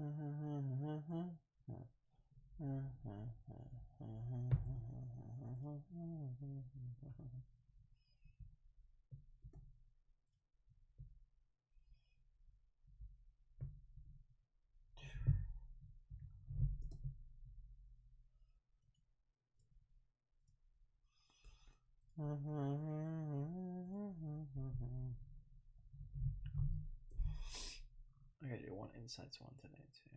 I gotta do one insights one today too.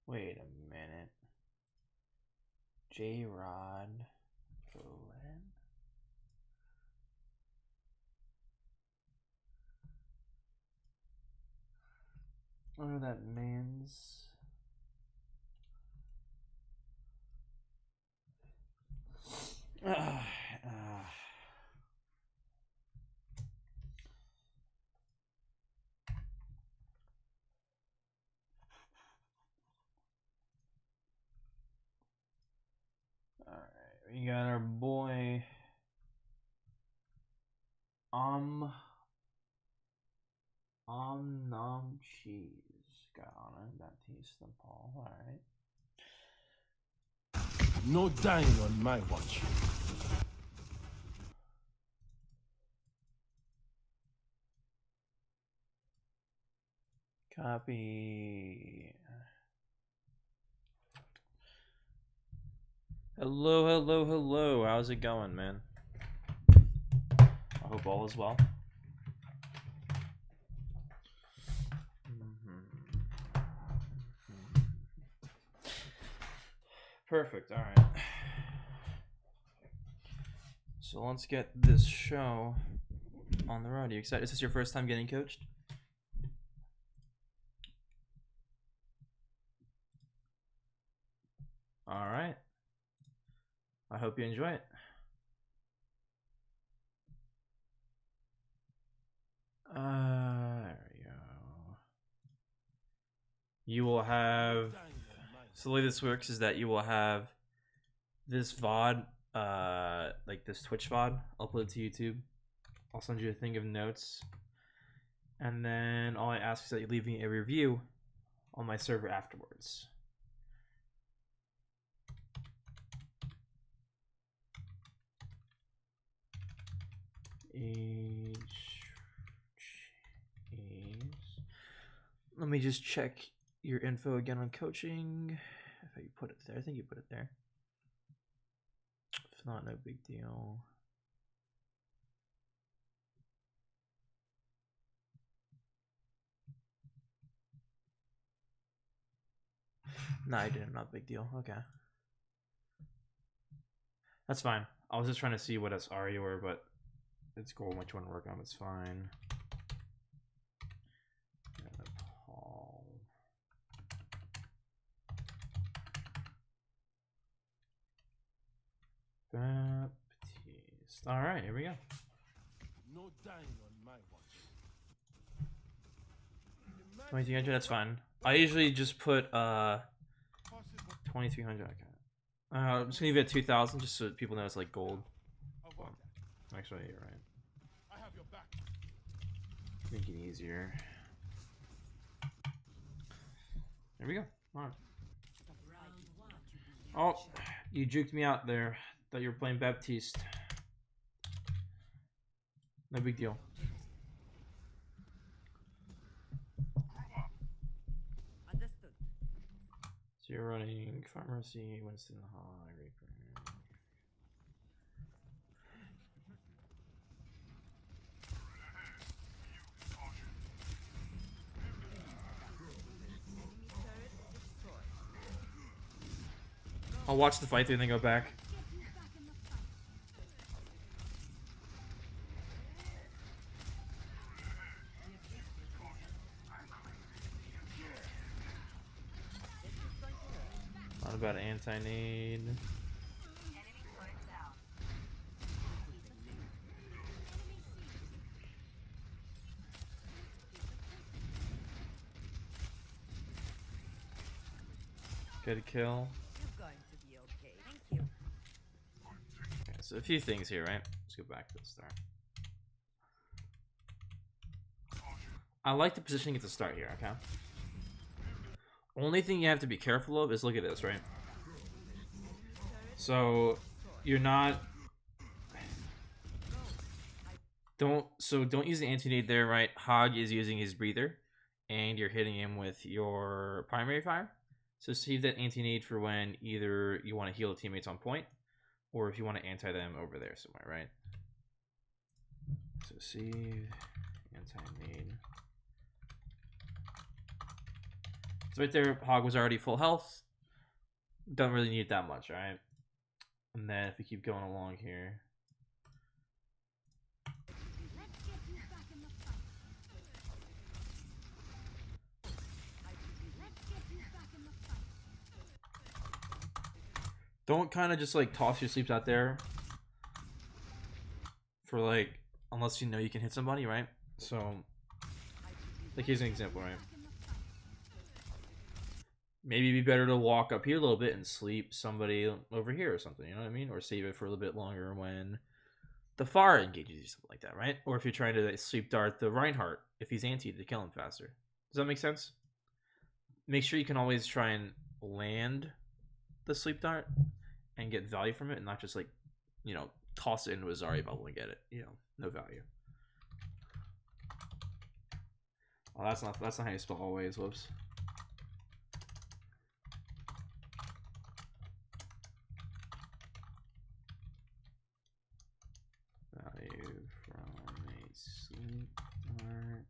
Wait a minute. J-Rod Glenn? Oh, that man's. Alright, we got our boy Nom Cheese. Got on it, Baptiste and Paul. Alright. No dying on my watch. Copy. Hello, hello, hello. How's it going, man? I hope all is well. Perfect. All right. So let's get this show on the road. Are you excited? Is this your first time getting coached? All right. I hope you enjoy it. There we go. You will have. So the way this works is that you will have this VOD, like this Twitch VOD, uploaded to YouTube. I'll send you a thing of notes, and then all I ask is that you leave me a review on my server afterwards. Let me just check your info again on coaching. If you put it there, I think you put it there. If not, no big deal. No, I didn't. Not big deal. Okay. That's fine. I was just trying to see what SR you were, but it's cool. What you want to work on, it's fine. Paul. Baptiste. All right, here we go. No dying on my watch. 2300. That's fine. I usually just put 2300. Okay. I'm just gonna leave it at 2000 just so people know it's like gold. Actually, you're right. I have your back. Make it easier. There we go. All right. Oh, you juked me out there. Thought you were playing Baptiste. No big deal. Understood. So you're running Pharmacy, Winston High, Reaper. I'll watch the fight through and then go back. Not about anti-nade. Good kill. You're going to be okay. Thank you. Okay, so a few things here, right? Let's go back to the start. I like the positioning at the start here, okay? Only thing you have to be careful of is look at this, right? So you're not don't use the anti-nade there, right? Hog is using his breather and you're hitting him with your primary fire. So save that anti-nade for when either you want to heal teammates on point or if you want to anti them over there somewhere, right? So save anti-nade. So right there, Hog was already full health. Don't really need that much, right? And then if we keep going along here. Don't kind of just like toss your sleeps out there for like, unless you know you can hit somebody, right? So, like here's an example, right? Maybe it'd be better to walk up here a little bit and sleep somebody over here or something, you know what I mean? Or save it for a little bit longer when the Pharah engages you, something like that, right? Or if you're trying to sleep dart the Reinhardt, if he's anti to kill him faster. Does that make sense? Make sure you can always try and land the sleep dart and get value from it and not just like, you know, toss it into a Zarya bubble and get it, you know, no value. Oh, that's not how you spell always, whoops. Value from a sleep dart.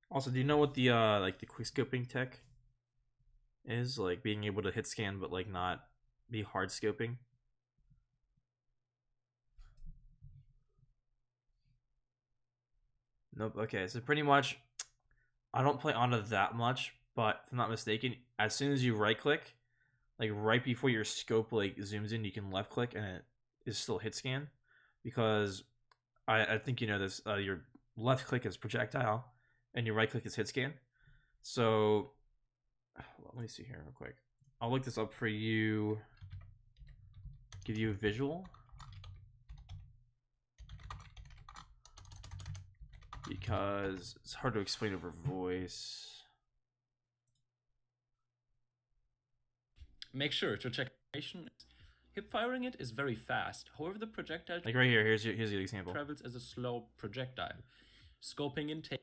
Also, do you know what the like the quick scoping tech is? Like being able to hit scan but like not be hard scoping? Nope. Okay, so pretty much I don't play Ana that much, but if I'm not mistaken, as soon as you right click, like right before your scope like zooms in, you can left click and it is still hit scan. Because I think you know this, your left click is projectile and your right click is hit scan. So let me see here real quick. I'll look this up for you, give you a visual. Because it's hard to explain over voice. Make sure to check hip firing it is very fast. However, the projectile Like right here, here's the example. travels as a slow projectile. Scoping intake.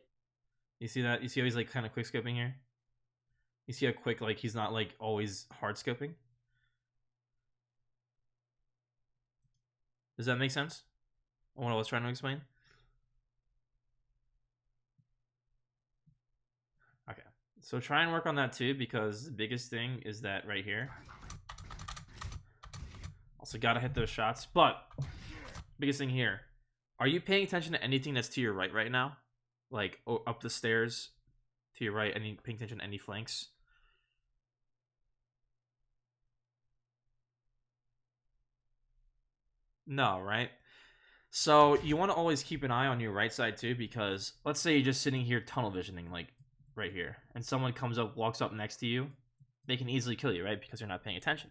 You see that? You see how he's like kind of quick scoping here? You see how quick, like he's not like always hard scoping? Does that make sense? What I was trying to explain? Okay, so try and work on that too, because the biggest thing is that right here. Also gotta hit those shots, but biggest thing here, are you paying attention to anything that's to your right now? Like up the stairs to your right, any paying attention to any flanks? No, right? So you want to always keep an eye on your right side too, because let's say you're just sitting here tunnel visioning, like right here, and someone comes up, walks up next to you, they can easily kill you, right? Because you're not paying attention.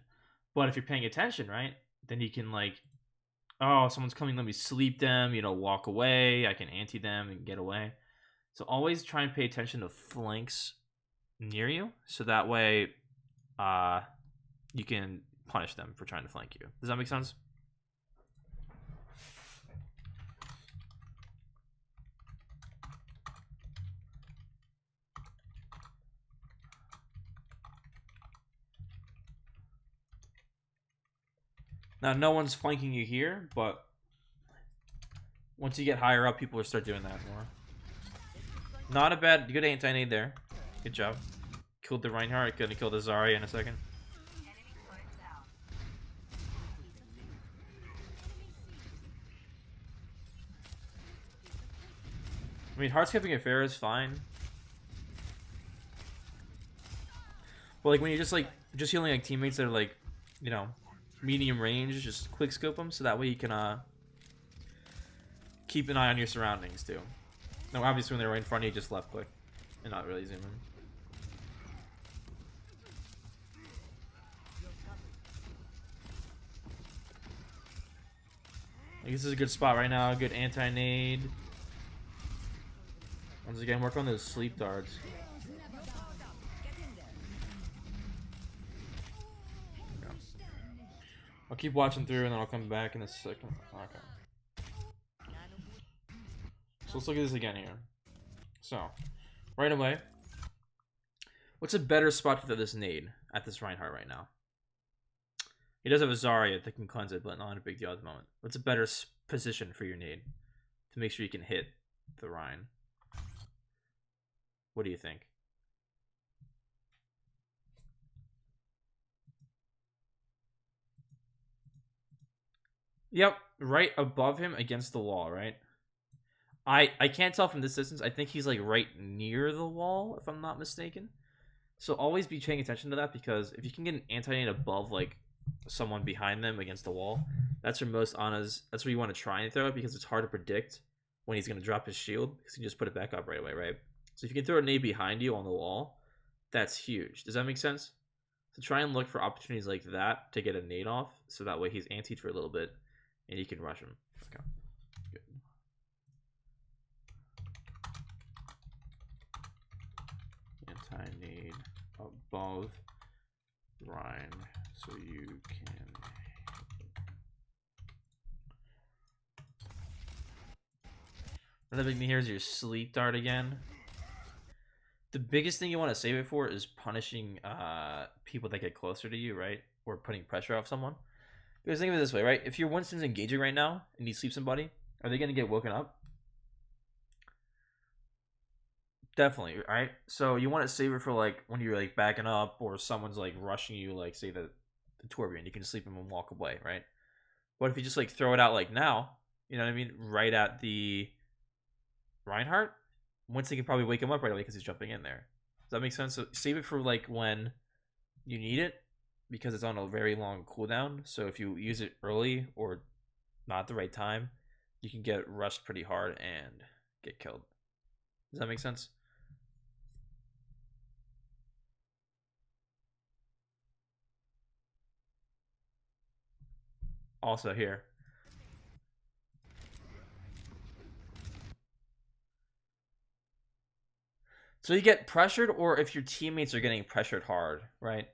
But if you're paying attention, right, then you can like, oh, someone's coming, let me sleep them, you know, walk away, I can anti them and get away. So always try and pay attention to flanks near you, so that way you can punish them for trying to flank you. Does that make sense? Now, no one's flanking you here, but once you get higher up, people will start doing that more. Not a bad, good anti-nade there. Good job. Killed the Reinhardt, gonna kill the Zarya in a second. mean, hard skipping a fair is fine. But like when you're just healing like teammates that are like, you know, medium range, just quick scope them so that way you can keep an eye on your surroundings too. Now obviously when they're right in front of you, just left click and not really zoom in. Like, this is a good spot right now, good anti-nade. Once again, work on those sleep darts. I'll keep watching through and then I'll come back in a second. Okay. So let's look at this again here. So, right away, what's a better spot to throw this nade at this Reinhardt right now? He does have a Zarya that can cleanse it, but not a big deal at the moment. What's a better position for your nade to make sure you can hit the Rein? What do you think? Yep, right above him against the wall, right? I can't tell from this distance. I think he's like right near the wall, if I'm not mistaken. So always be paying attention to that, because if you can get an anti-nade above like someone behind them against the wall, that's where most Ana's, that's where you want to try and throw it, because it's hard to predict when he's going to drop his shield, because you just put it back up right away, right? So if you can throw a nade behind you on the wall, that's huge. Does that make sense? So try and look for opportunities like that to get a nade off, so that way he's antied for a little bit and you can rush him. Okay. Good. Anti-nade above Rein, so you can. Another big thing here is your sleep dart again. The biggest thing you want to save it for is punishing people that get closer to you, right? Or putting pressure off someone. Because think of it this way, right? If your Winston's engaging right now and you sleep somebody, are they going to get woken up? Definitely, right? So you want to save it for like when you're like backing up or someone's like rushing you, like say the Torbjorn, you can sleep him and walk away, right? But if you just like throw it out like now, you know what I mean? Right at the Reinhardt, Winston can probably wake him up right away because he's jumping in there. Does that make sense? So save it for like when you need it, because it's on a very long cooldown. So if you use it early or not at the right time, you can get rushed pretty hard and get killed. Does that make sense? Also here. So you get pressured, or if your teammates are getting pressured hard, right?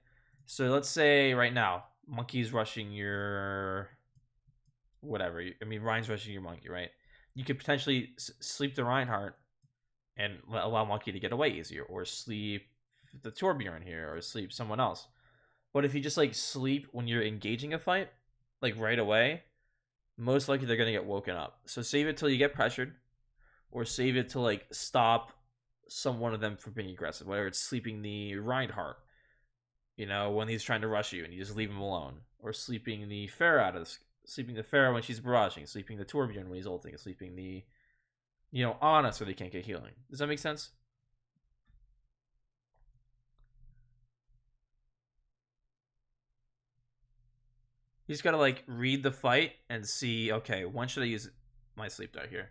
So let's say right now, Monkey's rushing your whatever. I mean, Rein's rushing your Monkey, right? You could potentially sleep the Reinhardt and allow Monkey to get away easier, or sleep the Torbjorn here, or sleep someone else. But if you just like sleep when you're engaging a fight, like right away, most likely they're gonna get woken up. So save it till you get pressured, or save it to like stop one of them from being aggressive. Whether it's sleeping the Reinhardt, you know, when he's trying to rush you and you just leave him alone, or sleeping the Pharah sleeping the Pharah when she's barraging, sleeping the Torbjorn when he's ulting, sleeping the, you know, Ana so they can't get healing. Does that make sense? You just gotta like read the fight and see, okay, when should I use my sleep dart here?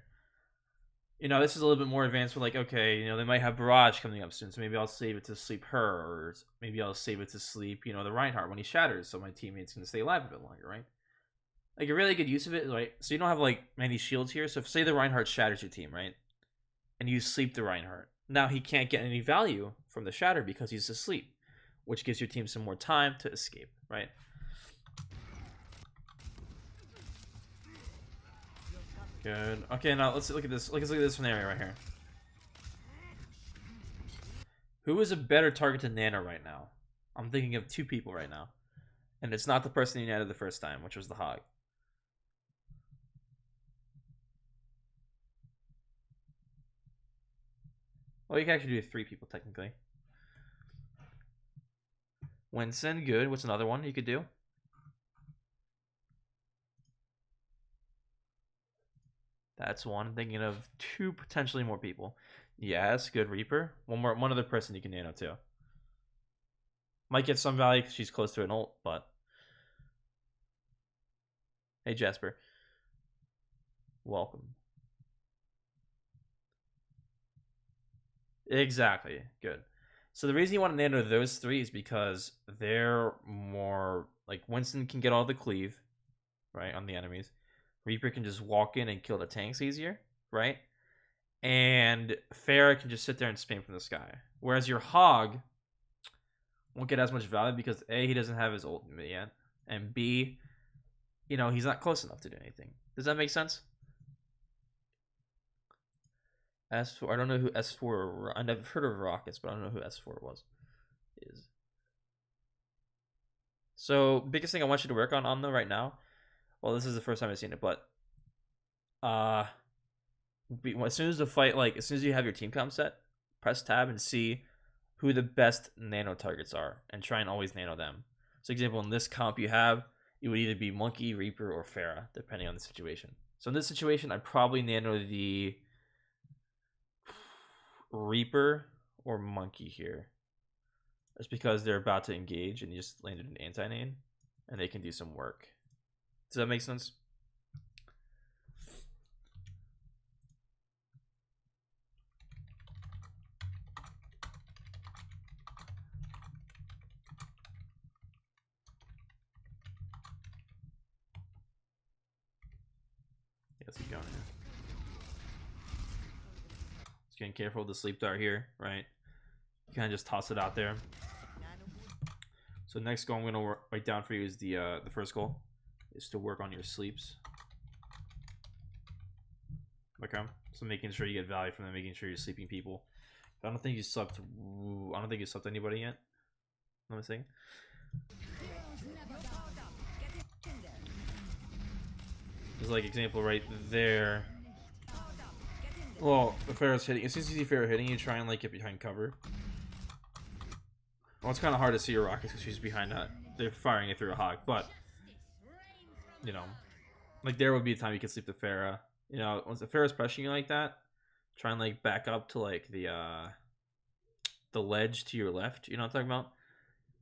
You know, this is a little bit more advanced. We're like, okay, you know, they might have Barrage coming up soon, so maybe I'll save it to sleep her, or maybe I'll save it to sleep, you know, the Reinhardt when he shatters, so my teammates can stay alive a bit longer, right? Like a really good use of it, right? So you don't have like many shields here. So if say the Reinhardt shatters your team, right, and you sleep the Reinhardt, now he can't get any value from the shatter because he's asleep, which gives your team some more time to escape, right? Good. Okay, now let's look at this. Let's look at this scenario right here. Who is a better target to Nana right now? I'm thinking of two people right now. And it's not the person you netted the first time, which was the Hog. Well, you can actually do three people, technically. Winston, good. What's another one you could do? That's one. I'm thinking of two, potentially more people. Yes, good Reaper. One other person you can nano too. Might get some value because she's close to an ult, but hey Jasper, welcome. Exactly, good. So the reason you want to nano those three is because they're more like Winston can get all the cleave, right, on the enemies. Reaper can just walk in and kill the tanks easier, right? And Pharah can just sit there and spam from the sky. Whereas your Hog won't get as much value because A, he doesn't have his ultimate yet, and B, you know, he's not close enough to do anything. Does that make sense? S4, I don't know who S4, I've never heard of Rockets, but I don't know who S4 is. So, biggest thing I want you to work on though right now, well, this is the first time I've seen it, but as soon as the fight, like, as soon as you have your team comp set, press tab and see who the best nano targets are, and try and always nano them. So, example, in this comp you have, it would either be Monkey, Reaper, or Pharah, depending on the situation. So in this situation, I'd probably nano the Reaper or Monkey here. That's because they're about to engage and you just landed an anti-nade and they can do some work. Does that make sense? Let's keep going here. Just getting careful with the sleep dart here, right? You kind of just toss it out there. So next goal I'm gonna write down for you is the first goal is to work on your sleeps. Okay, so making sure you get value from them, making sure you're sleeping people. I don't think you slept. I don't think you slept anybody yet. Let me see. There's like example right there. Well, the Pharah's hitting. As soon as you see Pharah hitting, you try and like get behind cover. Well, it's kind of hard to see your rockets because she's behind that. They're firing it through a Hog, but you know, like there would be a time you could sleep the Pharah. You know, once the Pharah's pressuring you like that, try and like back up to like the ledge to your left. You know what I'm talking about?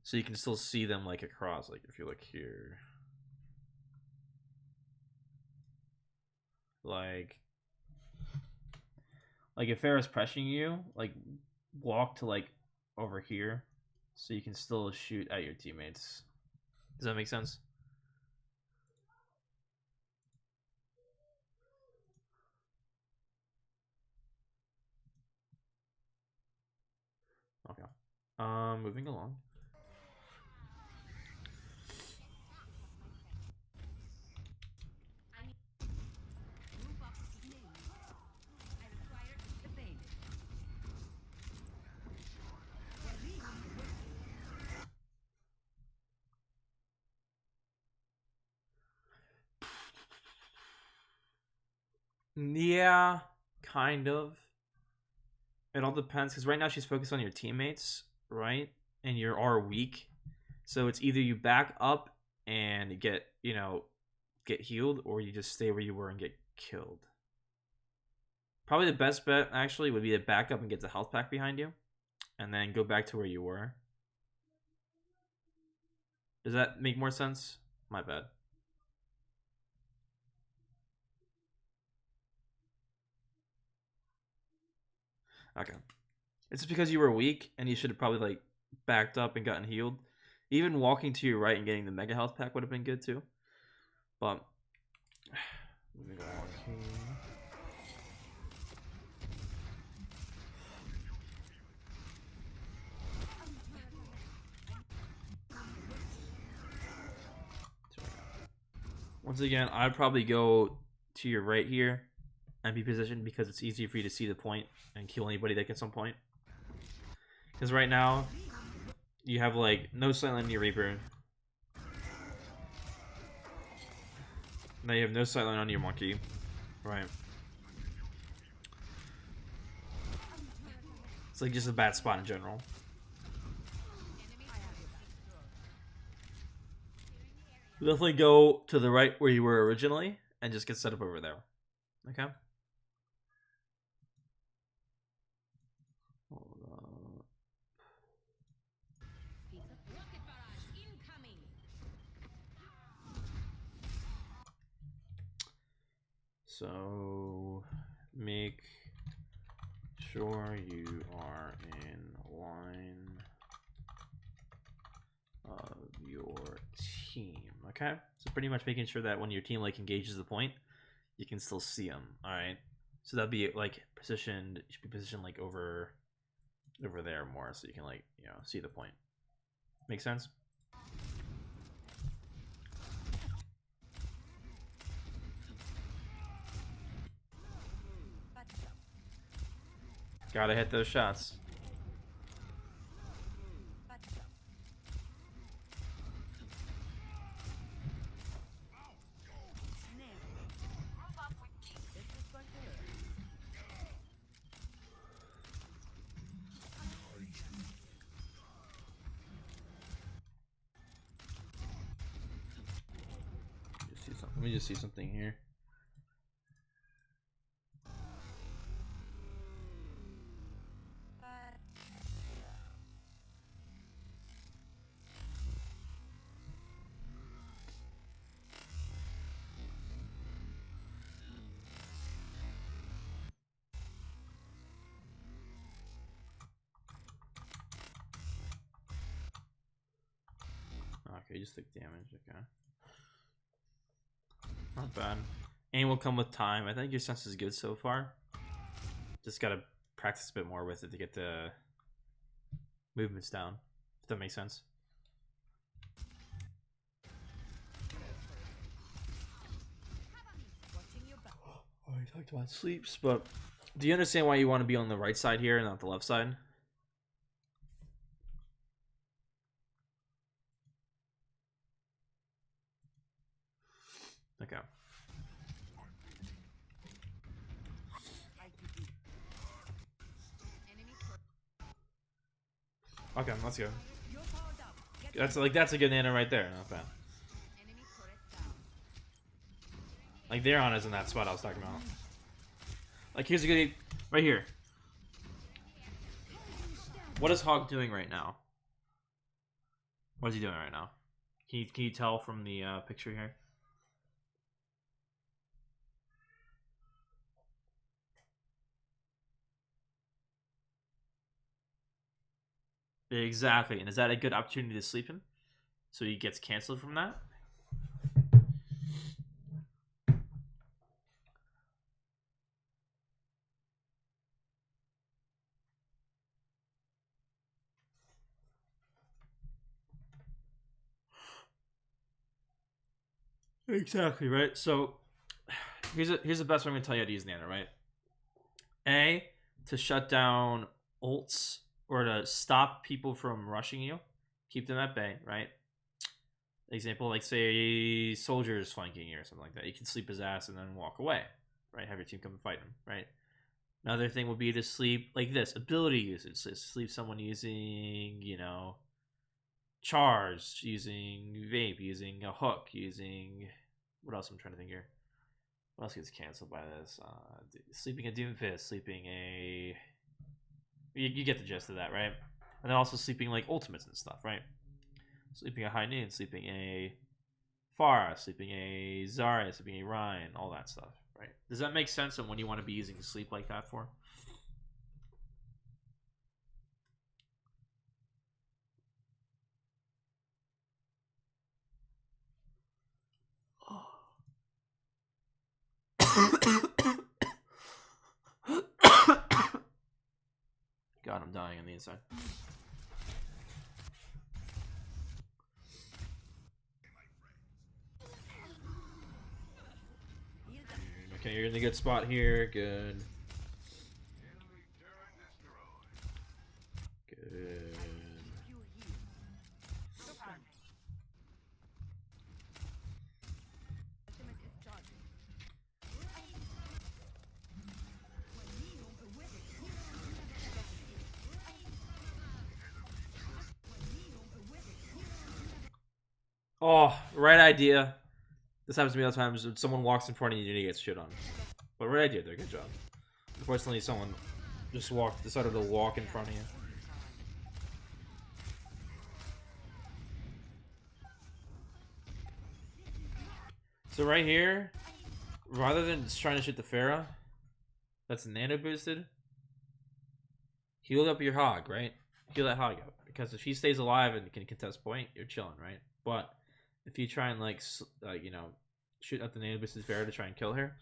So you can still see them like across. Like if you look here, like if Pharah's pressuring you, like walk to like over here, so you can still shoot at your teammates. Does that make sense? Okay. Moving along. Yeah, kind of. It all depends because right now she's focused on your teammates, right? And you are weak, so it's either you back up and get, you know, get healed, or you just stay where you were and get killed. Probably the best bet actually would be to back up and get the health pack behind you, and then go back to where you were. Does that make more sense? My bad. Okay. It's because you were weak and you should have probably like backed up and gotten healed. Even walking to your right and getting the mega health pack would have been good too. But once again, I'd probably go to your right here and be positioned because it's easier for you to see the point and kill anybody that gets on point. Because right now, you have like no sightline on your Reaper. Now you have no sightline on your Monkey. Right. It's like just a bad spot in general. Definitely go to the right where you were originally and just get set up over there. Okay? So make sure you are in line of your team. Okay, so pretty much making sure that when your team like engages the point, you can still see them. All right, so that'd be like positioned. You should be positioned like over there more, so you can like see the point. Make sense? Gotta hit those shots. Let me just see something here. Okay, just take damage. Okay. Not bad. Aim will come with time. I think your sense is good so far. Just gotta practice a bit more with it to get the movements down. If that makes sense. Oh, you talked about sleeps, but do you understand why you want to be on the right side here and not the left side? Okay. Okay, let's go. That's a good nano right there. Not bad. Like Theron is in that spot I was talking about. Like here's a good right here. What is Hog doing right now? What is he doing right now? Can you tell from the picture here? Exactly, and is that a good opportunity to sleep him? So he gets canceled from that? Exactly, right? So here's the best way I'm gonna tell you how to use Nano, right? A, to shut down ults or to stop people from rushing you, keep them at bay, right? Example, like say soldier is flanking you or something like that. You can sleep his ass and then walk away, right? Have your team come and fight him, right? Another thing would be to sleep like this, ability usage. So sleep someone using, charge, using vape, using a hook, using what else I'm trying to think here. What else gets canceled by this? Sleeping a Doomfist, sleeping a... You get the gist of that, right? And then also sleeping like ultimates and stuff, right? Sleeping a High Noon, sleeping a Pharah, sleeping a Zarya, sleeping a Ryan, all that stuff, right? Does that make sense on when you want to be using sleep like that for? God, I'm dying on the inside. Okay, you're in a good spot here. Good. Good. Oh, right idea. This happens to me all the time. Someone walks in front of you and you get shit on. But right idea, they're good job. Unfortunately, someone just decided to walk in front of you. So right here, rather than just trying to shoot the Pharah, that's nano boosted, heal up your Hog, right? Heal that Hog up. Because if he stays alive and can contest point, you're chilling, right? But if you try and, like, you know, shoot at the nano boosted Pharah to try and kill her,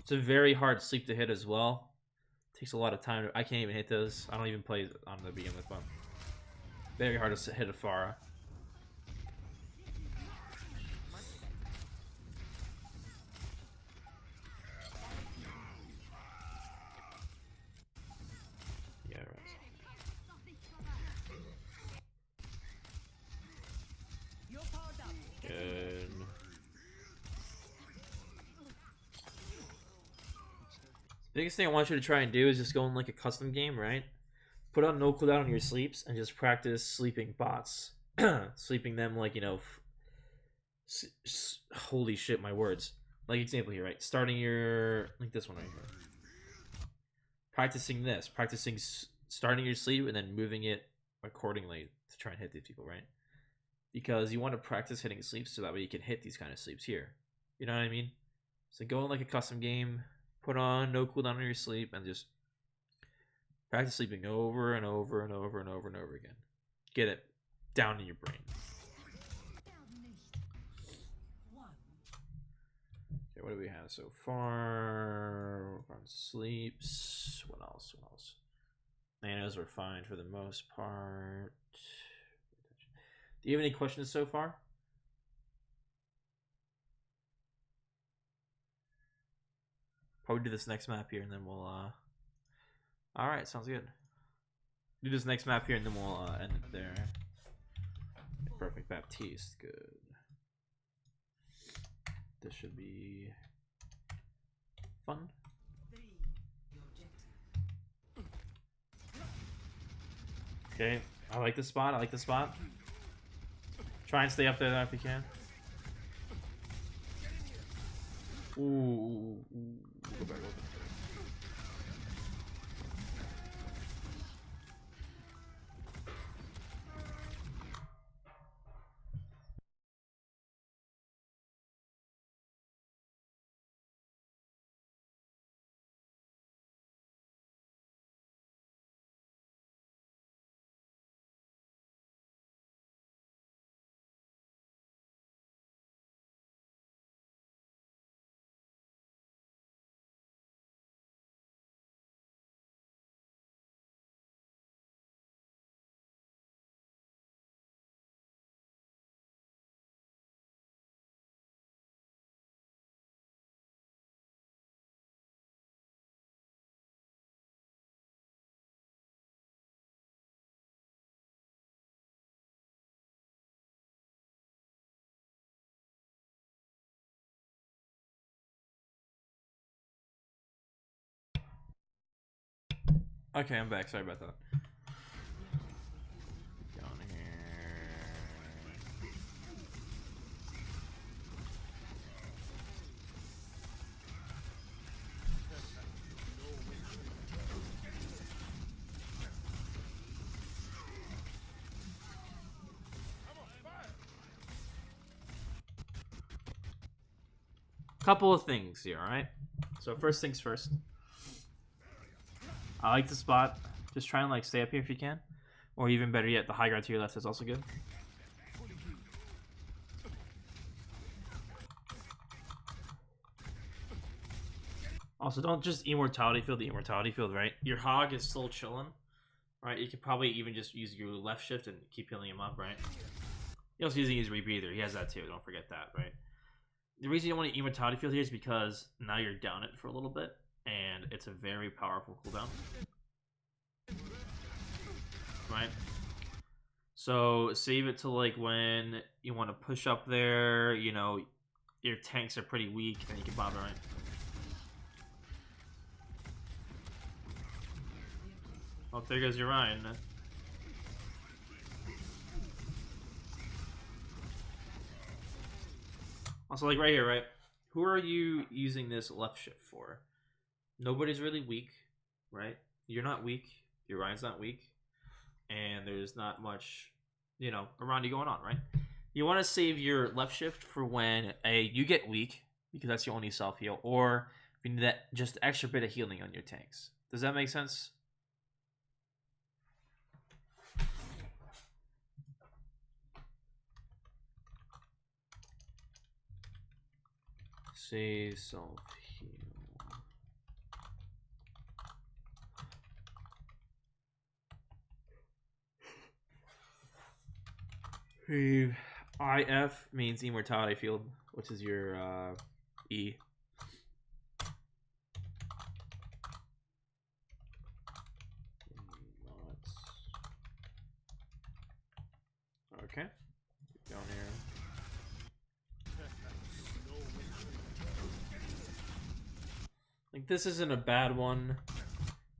it's a very hard sleep to hit as well. Takes a lot of time. I can't even hit those. I don't even play on the begin with one. Very hard to hit a Pharah. Yeah, right. Good. Biggest thing I want you to try and do is just go in like a custom game, right? Put on no cooldown on your sleeps and just practice sleeping bots. Sleeping them like, you know, holy shit, my words. Like example here, right? Starting your, like this one right here. Practicing this, practicing starting your sleep and then moving it accordingly to try and hit these people, right? Because you want to practice hitting sleeps so that way you can hit these kind of sleeps here. You know what I mean? So go in like a custom game, put on no cooldown on your sleep, and just practice sleeping over and over and over and over and over again. Get it down in your brain. Okay, what do we have so far? We're on sleeps. What else? What else? Nanos were fine for the most part. Do you have any questions so far? Probably do this next map here and then we'll alright, sounds good. Do this next map here and then we'll end it there. Perfect. Baptiste, good. This should be fun. Okay, I like this spot. I like this spot. Try and stay up there if you can. Ooh. Go back. Okay, I'm back. Sorry about that. Down here. Couple of things here, alright? So first things first. I like the spot. Just try and like stay up here if you can. Or even better yet, the high ground to your left is also good. Also, don't just immortality field the immortality field, right? Your hog is still chilling, right? You could probably even just use your left shift and keep healing him up, right? You're also using his rebreather. He has that too. Don't forget that, right? The reason you don't want to immortality field here is because now you're down it for a little bit, and it's a very powerful cooldown, right? So save it to like when you want to push up there, you know, your tanks are pretty weak, then you can bomb it, right? Oh, there goes your Ryan. Also, like right here, right? Who are you using this left shift for? Nobody's really weak, right? You're not weak. Your Ryan's not weak. And there's not much, you know, around you going on, right? You want to save your left shift for when you get weak, because that's your only self heal, or if you need that just extra bit of healing on your tanks. Does that make sense? Save self heal. IF means immortality field, which is your E. Okay. Down here. Like, this isn't a bad one.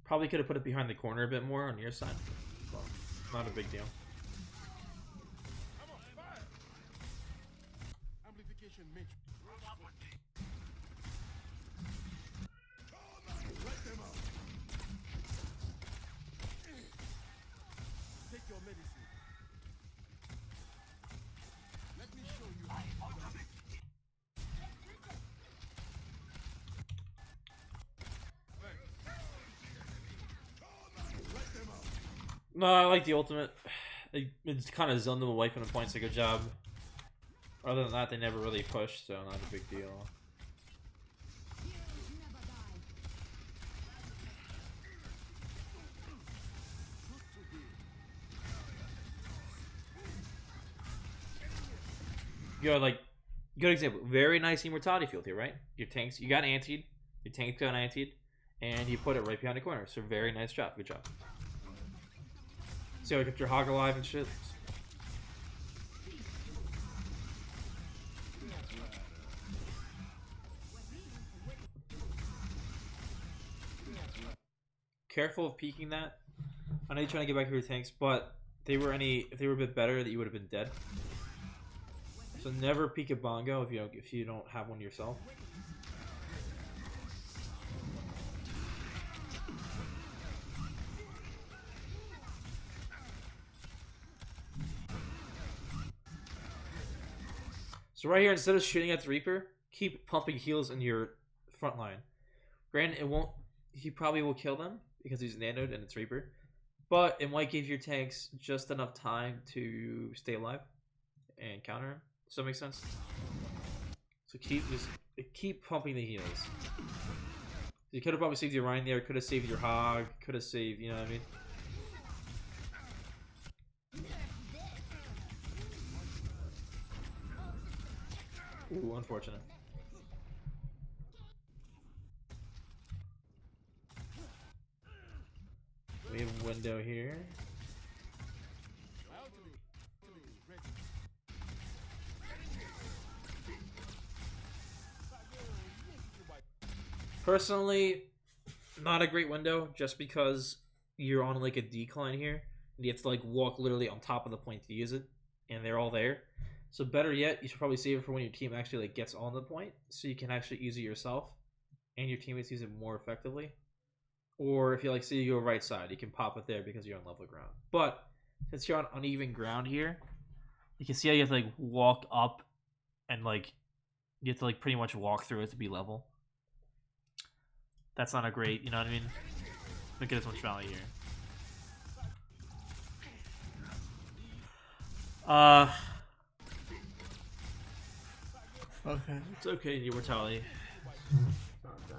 Probably could have put it behind the corner a bit more on your side. Well, not a big deal. Amplification matrix. Take your medicine. Let me show you. No, I like the ultimate. It's kind of zoned them away from the points. A good job. Other than that, they never really pushed, so not a big deal. You got, like, good example. Very nice immortality field here, right? Your tanks, you got antied. Your tanks got antied, and you put it right behind the corner. So very nice job. Good job. See how I kept your hog alive and shit? Careful of peeking that. I know you're trying to get back to your tanks, but if they were a bit better, that you would have been dead. So never peek a bongo if you don't have one yourself. So right here, instead of shooting at the Reaper, keep pumping heals in your front line. Granted, it won't. He probably will kill them because he's nanoed and it's Reaper, but it might give your tanks just enough time to stay alive and counter him. Does that make sense? So keep pumping the heals. You could have probably saved your Rhine there. Could have saved your Hog. Could have saved. You know what I mean? Ooh, unfortunate. We have a window here. Personally, not a great window, just because you're on like a decline here, and you have to like walk literally on top of the point to use it, and they're all there. So better yet, you should probably save it for when your team actually like gets on the point, so you can actually use it yourself, and your teammates use it more effectively. Or if you like, say you go right side, you can pop it there because you're on level ground. But since you're on uneven ground here, you can see how you have to like walk up, and like you have to like pretty much walk through it to be level. That's not a great, you know what I mean? Don't get as much value here. Okay. It's okay in your mortality. Not bad.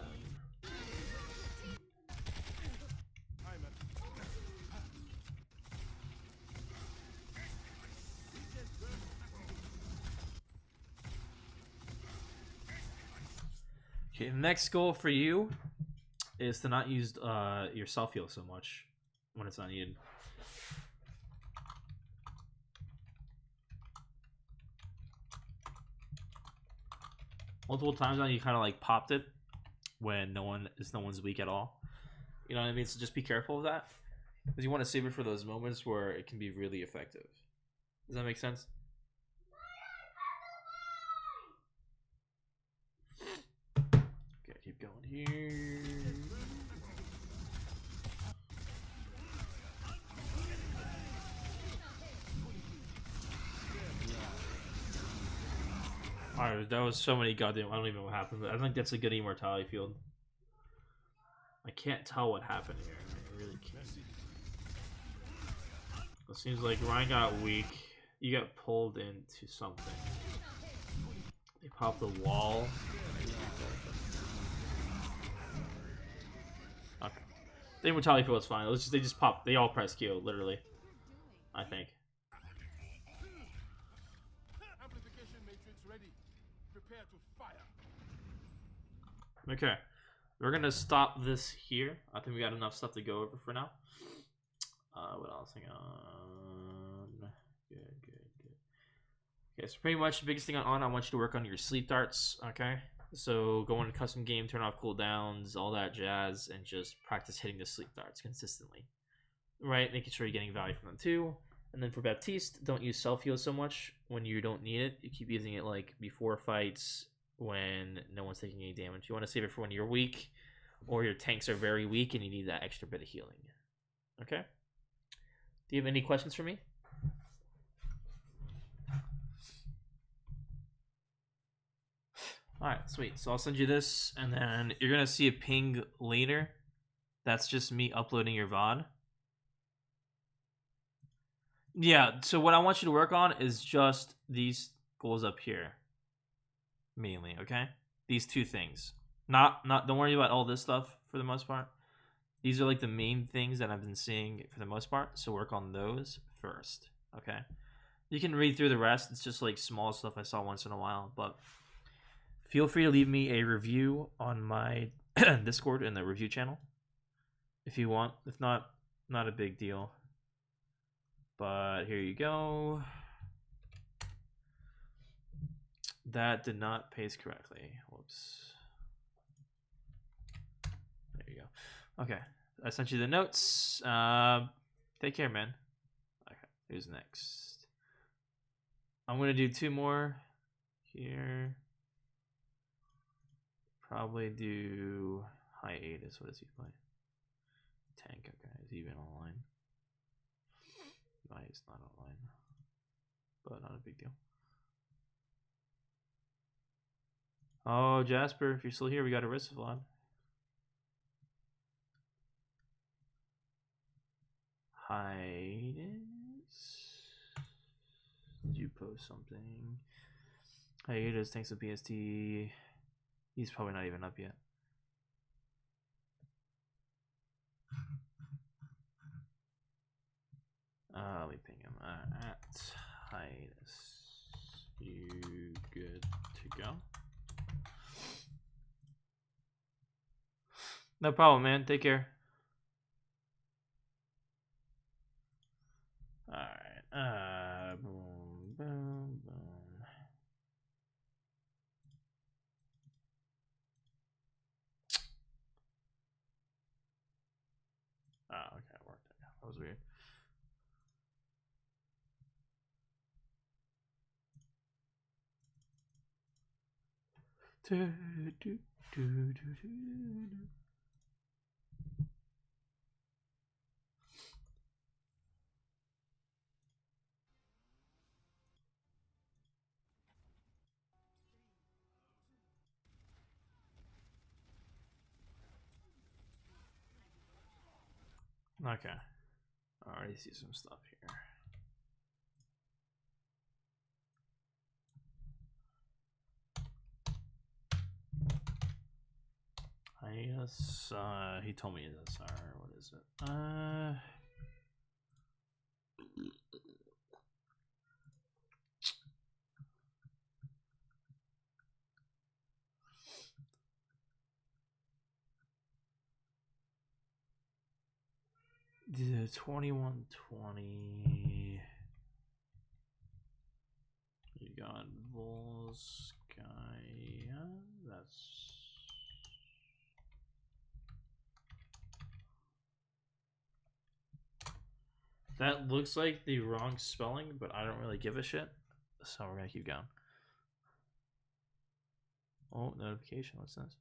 Okay, next goal for you is to not use your self heal so much when it's not needed. Multiple times now you kind of like popped it when no one's weak at all. You know what I mean? So just be careful of that, because you want to save it for those moments where it can be really effective. Does that make sense? Okay, keep going here. Alright, that was so many goddamn. I don't even know what happened, but I think that's a good immortality field. I can't tell what happened here. I really can't. It seems like Ryan got weak. You got pulled into something. They popped the wall. Okay. The immortality field was fine. They just popped. They all pressed Q, literally. I think. Amplification matrix ready. Prepare to fire. Okay. We're gonna stop this here. I think we got enough stuff to go over for now. What else? Hang on. Good. Okay, so pretty much the biggest thing I want you to work on your sleep darts, okay? So go into custom game, turn off cooldowns, all that jazz, and just practice hitting the sleep darts consistently. Right? Making sure you're getting value from them too. And then for Baptiste, don't use self-heal so much when you don't need it. You keep using it like before fights when no one's taking any damage. You want to save it for when you're weak or your tanks are very weak and you need that extra bit of healing. Okay? Do you have any questions for me? Alright, sweet. So I'll send you this, and then you're going to see a ping later. That's just me uploading your VOD. Yeah, so what I want you to work on is just these goals up here. Mainly, okay? These two things. Don't worry about all this stuff for the most part. These are like the main things that I've been seeing for the most part, so work on those first, okay? You can read through the rest. It's just like small stuff I saw once in a while, but feel free to leave me a review on my Discord in the review channel if you want. If not, not a big deal. But here you go. That did not paste correctly. Whoops. There you go. Okay. I sent you the notes. Take care, man. Okay. Who's next? I'm going to do 2 more here. Probably do hiatus. What is he playing? Tank. Okay. Is he even online? No, he's not online. But not a big deal. Oh, Jasper, if you're still here, we got a Risavlon. Hiatus. Did you post something? Hiatus, thanks to PST. He's probably not even up yet. Let me ping him. At hiatus. You good to go? No problem, man. Take care. Alright. Boom. Oh, okay, it worked. That was weird. Okay. I already see some stuff here. Yes, he told me this. Or what is it? The 2120. You got Volskaya. That's. That looks like the wrong spelling, but I don't really give a shit. So we're gonna keep going. Oh, notification. What's this?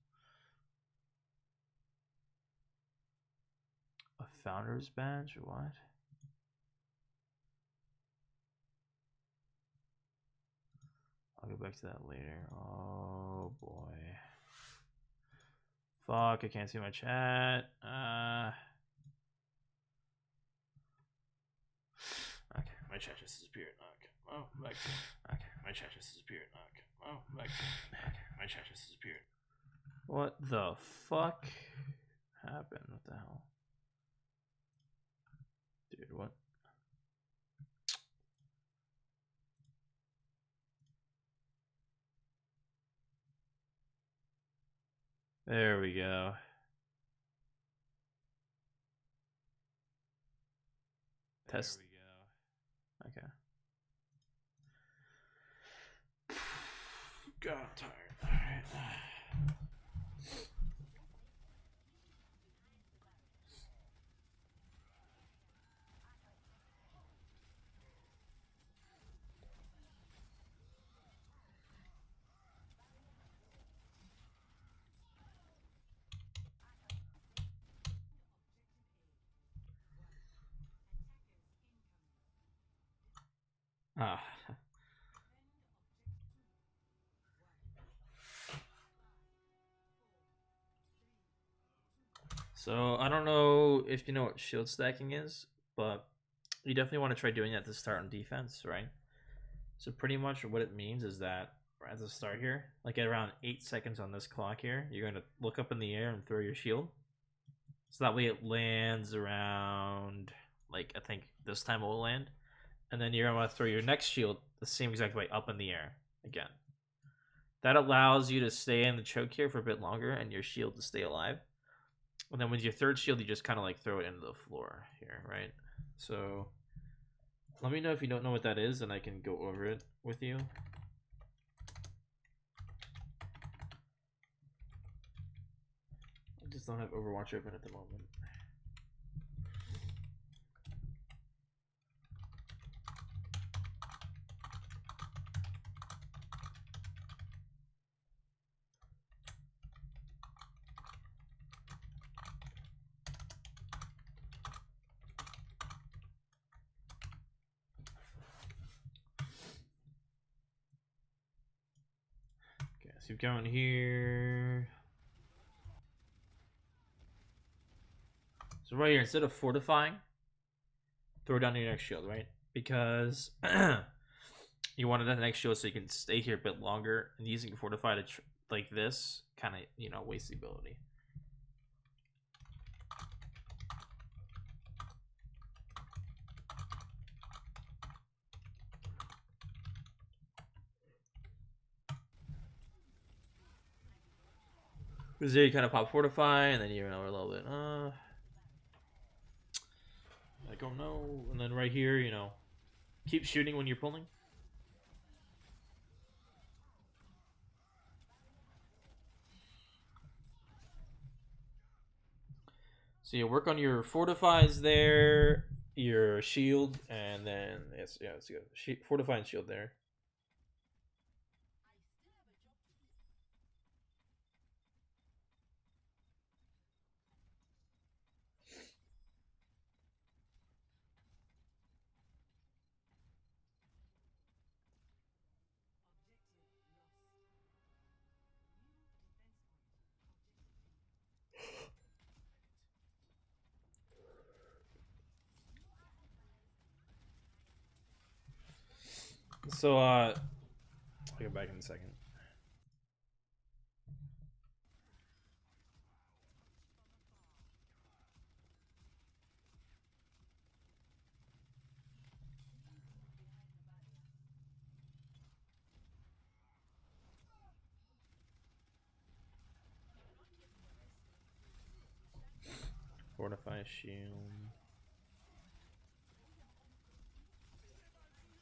A founder's badge? What? I'll get back to that later. Oh boy. Fuck, I can't see my chat. Okay, my chat just disappeared. Okay. Oh, back. Okay, my chat just disappeared. Okay. Oh, back. Okay, my chat just disappeared. What the fuck happened? What the hell? Dude, what? There we go. Test. There we go. Okay. God, I'm tired. All right. Ah. So I don't know if you know what shield stacking is, but you definitely want to try doing that to start on defense, right? So pretty much what it means is that at the start here, like at around 8 seconds on this clock here, you're going to look up in the air and throw your shield. So that way it lands around, like, I think this time it will land. And then you're going to throw your next shield the same exact way up in the air again. That allows you to stay in the choke here for a bit longer and your shield to stay alive. And then with your third shield, you just kind of like throw it into the floor here, right? So let me know if you don't know what that is, and I can go over it with you. I just don't have Overwatch open at the moment. Okay, so keep going here. So right here, instead of fortifying, throw down your next shield, right? Because you wanted that next shield so you can stay here a bit longer, and using fortify to like this kind of, you know, waste the ability. Because there you kind of pop fortify, and then you know a little bit. I don't know. And then right here, you know, keep shooting when you're pulling. So you work on your fortifies there, your shield, and then it's good. Fortify and shield there. So I'll get back in a second. Fortify shield.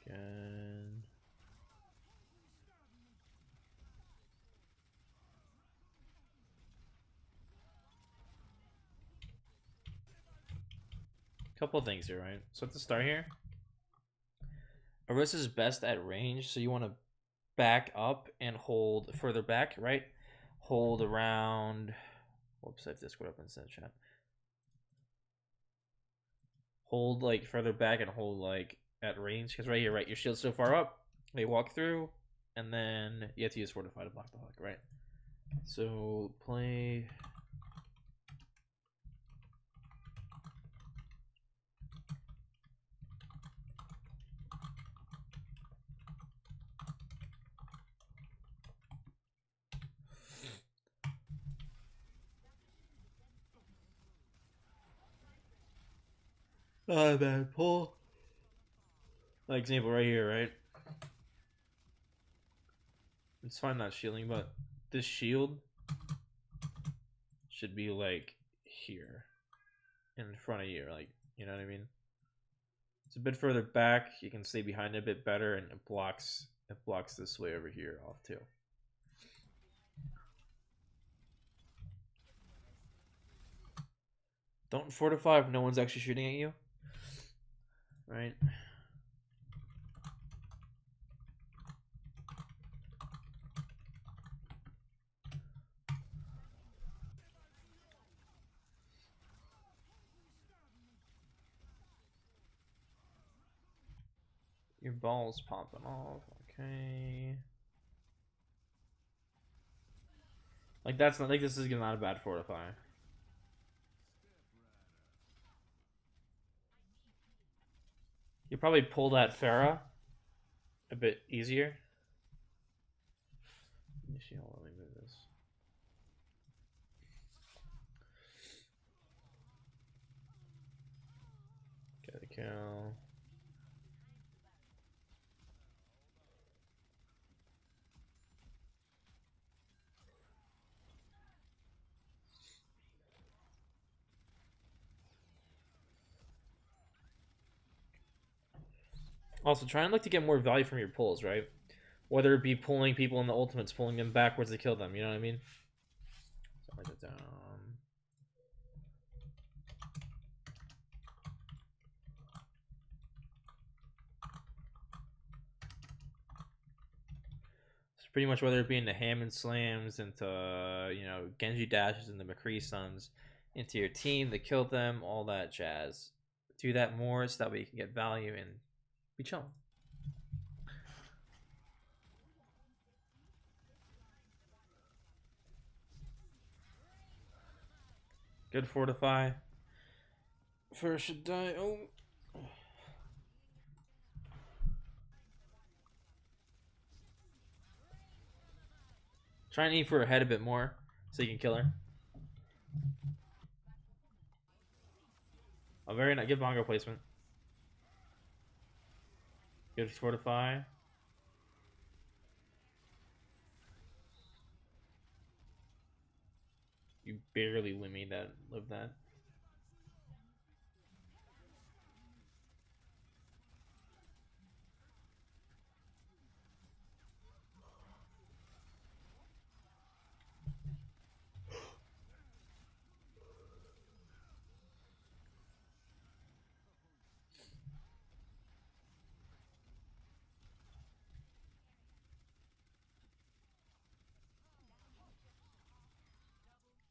Good. Couple things here, right? So at the start here, Orisa's best at range, so you want to back up and hold further back, right? Hold around. Whoops, I have Discord up instead of chat. Hold like further back and hold like at range, because right here, right, your shield's so far up. They walk through, and then you have to use fortify to block the hook, right? So play. Bad pull. Like example right here, right? It's fine not shielding, but this shield should be like here in front of you, like, you know what I mean? It's a bit further back, you can stay behind it a bit better, and it blocks this way over here off too. Don't fortify if no one's actually shooting at you. Right? Your ball's popping off. Okay. Like that's not like this is not a bad fortify. You probably pull that Pharah a bit easier. Let me see how well I move this. Get the kill. Also, try and look to get more value from your pulls, right? Whether it be pulling people in the ultimates, pulling them backwards to kill them, you know what I mean? So write that down. So pretty much whether it be into Hammond slams, into you know, Genji dashes, into McCree stuns, into your team to kill them, all that jazz. Do that more so that way you can get value and be chilling. Good fortify. First should die. Oh. Try and aim for her head a bit more so you can kill her. A very nice. Good bongo placement. Good fortify. You barely live that.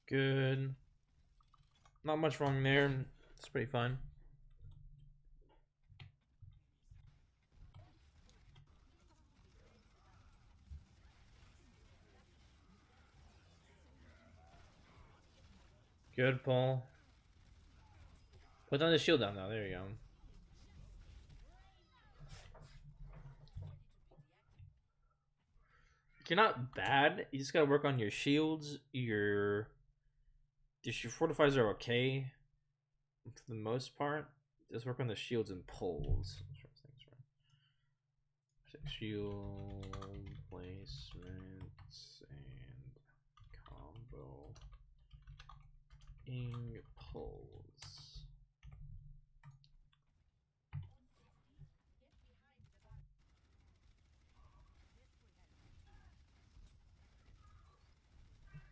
Good. Not much wrong there. It's pretty fun. Good pull. Put on the shield down now. There you go. You're not bad. You just gotta work on your shields. Your fortifies are okay for the most part. Just work on the shields and pulls. Shield placements and combo ing pulls.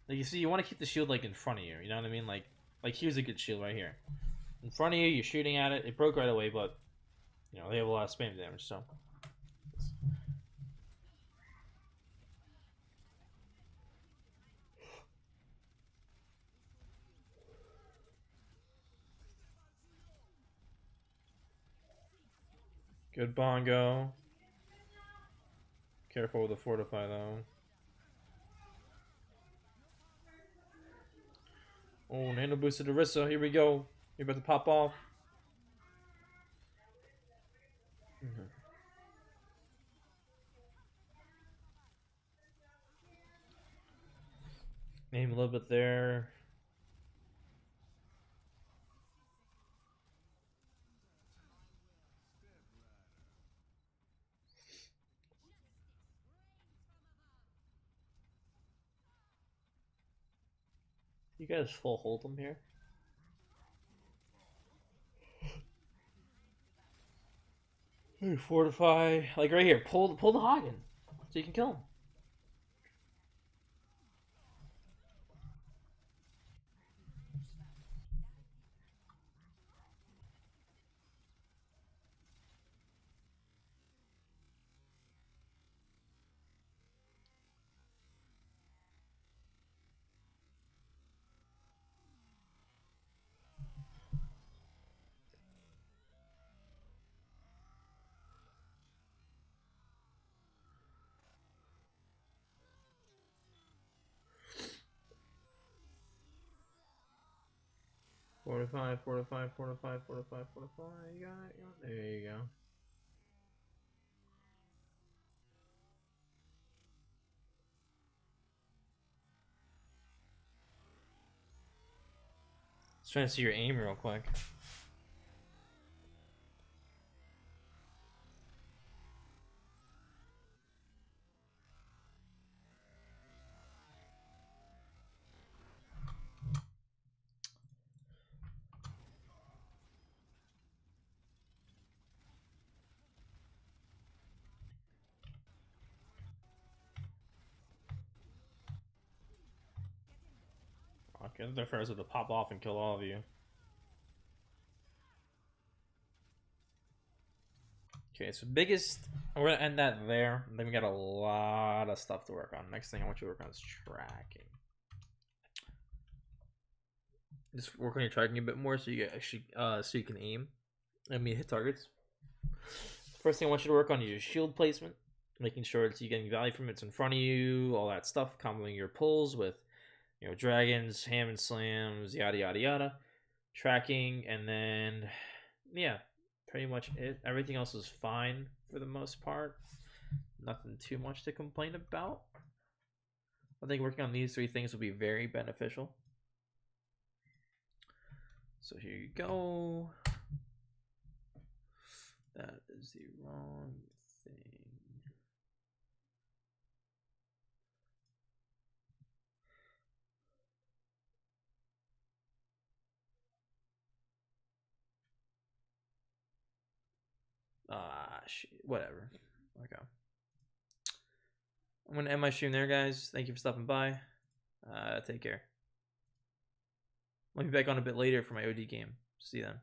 Like you see, you want to keep the shield like in front of you. You know what I mean? Like here's a good shield right here. In front of you, you're shooting at it. It broke right away, but you know they have a lot of spam damage. So good bongo. Careful with the fortify though. Oh, nano boosted Orisa. Here we go. You're about to pop off. Aim a little bit there. You guys full hold them here. Hey, fortify, like right here. Pull the Hagen, so you can kill him. Fortify, fortify, fortify, fortify, fortify. You got it. There you go. Just trying to see your aim real quick. Okay, they're first to pop off and kill all of you. Okay, so biggest, we're gonna end that there. Then we got a lot of stuff to work on. Next thing I want you to work on is tracking. Just work on your tracking a bit more so you actually so you can aim. I mean hit targets. First thing I want you to work on is your shield placement, making sure that you're getting value from it's in front of you, all that stuff, comboing your pulls with, you know, dragons, ham and slams, yada yada yada, tracking, and then yeah, pretty much it. Everything else is fine for the most part. Nothing too much to complain about. I think working on these three things will be very beneficial. So here you go. That is the wrong thing. Shit. Whatever. Okay. I'm gonna end my stream there, guys. Thank you for stopping by. Take care. I'll be back on a bit later for my OD game. See you then.